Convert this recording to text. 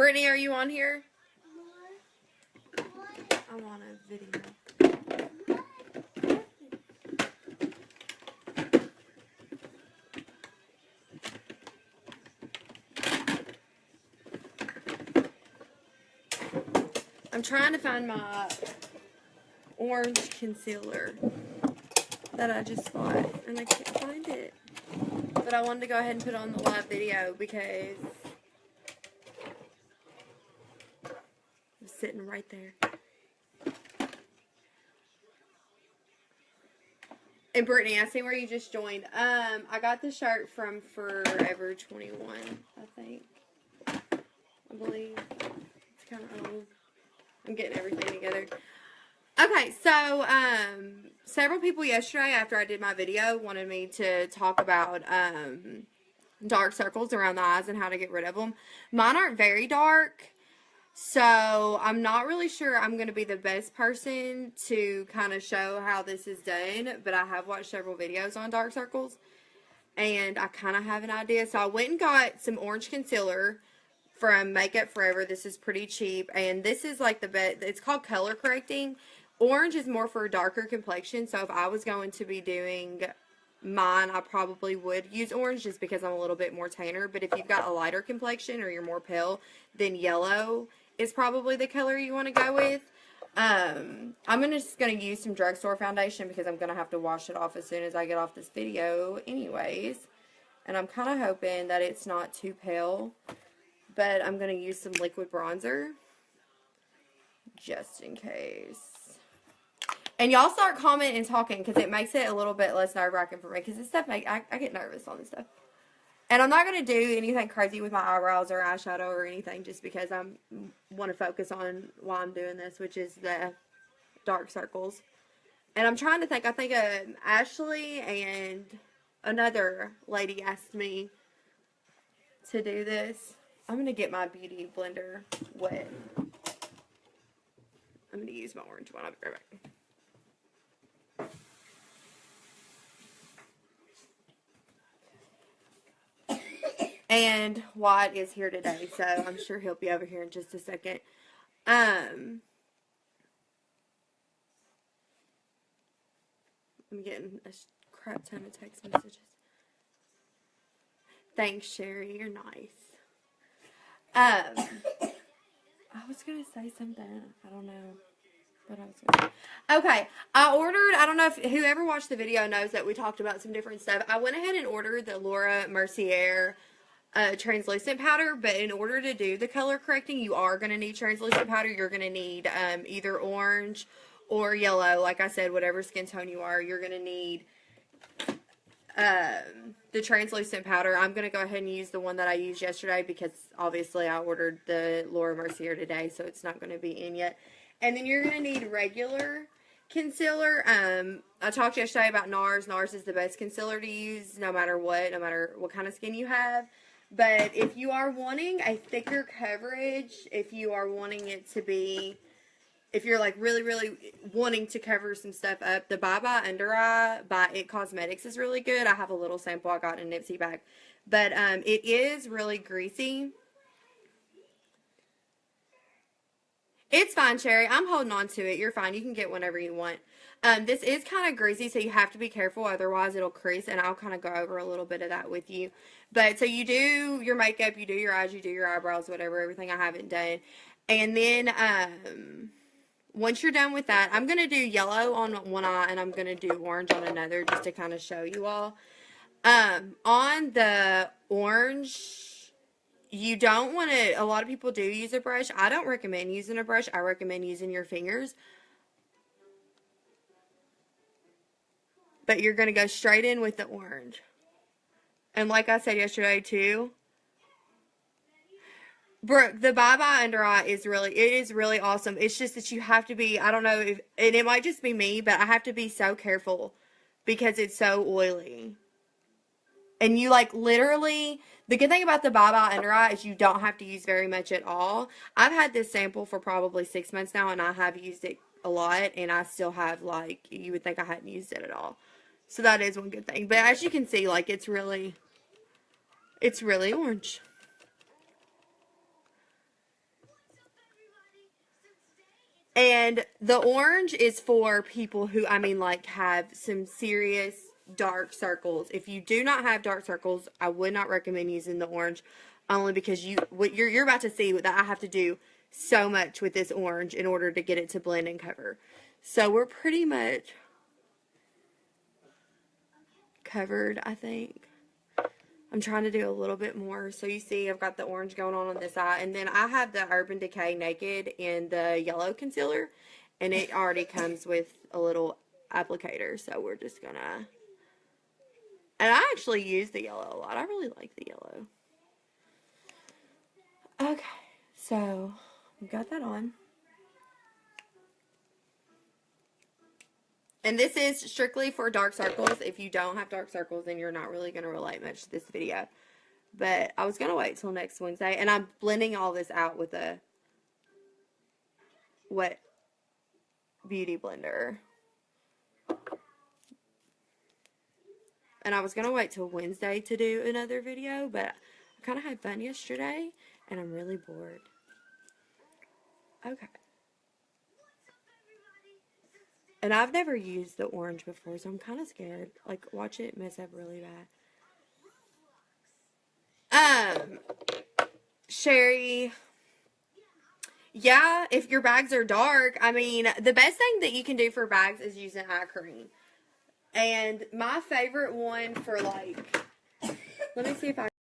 Brittany, are you on here? I'm on a video. I'm trying to find my orange concealer that I just bought, and I can't find it. But I wanted to go ahead and put it on the live video because it's sitting right there. And Brittany, I see where you just joined. I got the shirt from Forever 21, I think. I believe. It's kind of old. I'm getting everything together. Okay, so several people yesterday after I did my video wanted me to talk about dark circles around the eyes and how to get rid of them. Mine aren't very dark, so I'm not really sure I'm going to be the best person to kind of show how this is done, but I have watched several videos on dark circles, and I kind of have an idea. So I went and got some orange concealer from Makeup Forever. This is pretty cheap, and this is like the best. It's called color correcting. Orange is more for a darker complexion, so if I was going to be doing mine, I probably would use orange just because I'm a little bit more tanner. But if you've got a lighter complexion or you're more pale, then yellow is probably the color you want to go with. I'm just going to use some drugstore foundation because I'm going to have to wash it off as soon as I get off this video anyways. And I'm kind of hoping that it's not too pale. But I'm going to use some liquid bronzer just in case. And y'all start commenting and talking because it makes it a little bit less nerve-wracking for me. Because this stuff, I get nervous on this stuff. And I'm not going to do anything crazy with my eyebrows or eyeshadow or anything just because I want to focus on why I'm doing this, which is the dark circles. And I'm trying to think. I think Ashley and another lady asked me to do this. I'm going to get my beauty blender wet. I'm going to use my orange one. I'll be right back. And Wyatt is here today, so I'm sure he'll be over here in just a second. I'm getting a crap ton of text messages. Thanks, Sherry. You're nice. I was going to say something. I don't know what I was going to say. Okay. I don't know if whoever watched the video knows that we talked about some different stuff. I went ahead and ordered the Laura Mercier translucent powder, but in order to do the color correcting, you are going to need translucent powder. You're going to need either orange or yellow. Like I said, whatever skin tone you are, you're going to need the translucent powder. I'm going to go ahead and use the one that I used yesterday because obviously I ordered the Laura Mercier today, so it's not going to be in yet. And then you're going to need regular concealer. I talked yesterday about NARS. NARS is the best concealer to use no matter what kind of skin you have. But if you are wanting a thicker coverage, if you are wanting it to be, if you're like really, really wanting to cover some stuff up, the Bye Bye Under Eye by It Cosmetics is really good. I have a little sample I got in a Nipsey bag. But it is really greasy. It's fine, Cherry. I'm holding on to it. You're fine. You can get whenever you want. This is kind of greasy, so you have to be careful. Otherwise, it'll crease, and I'll kind of go over a little bit of that with you. But, so you do your makeup, you do your eyes, you do your eyebrows, whatever, everything I haven't done. And then, once you're done with that, I'm going to do yellow on one eye, and I'm going to do orange on another, just to kind of show you all. On the orange, you don't want to, a lot of people do use a brush. I don't recommend using a brush. I recommend using your fingers. But you're going to go straight in with the orange. And like I said yesterday too, Brooke, the Bye Bye Under Eye is really awesome. It's just that you have to be, I don't know if, and it might just be me, but I have to be so careful because it's so oily. And you like literally, the good thing about the Bye Bye Under Eye is you don't have to use very much at all. I've had this sample for probably 6 months now, and I have used it a lot, and I still have, like, you would think I hadn't used it at all. So that is one good thing. But as you can see, like, it's really orange. And the orange is for people who, I mean, like, have some serious dark circles. If you do not have dark circles, I would not recommend using the orange, only because you're about to see that I have to do so much with this orange in order to get it to blend and cover. So we're pretty much covered, I think. I'm trying to do a little bit more. So you see I've got the orange going on this eye. And then I have the Urban Decay Naked in the yellow concealer. And it already comes with a little applicator. So we're just going to... And I actually use the yellow a lot. I really like the yellow. Okay. So I've got that on. And this is strictly for dark circles. If you don't have dark circles, then you're not really going to relate much to this video. But I was going to wait till next Wednesday. And I'm blending all this out with a wet beauty blender. And I was going to wait till Wednesday to do another video. But I kind of had fun yesterday. And I'm really bored. Okay. And I've never used the orange before, so I'm kind of scared. Like, watch it mess up really bad. Sherry. Yeah, if your bags are dark, I mean, the best thing that you can do for bags is use an eye cream. And my favorite one for, like, let me see if I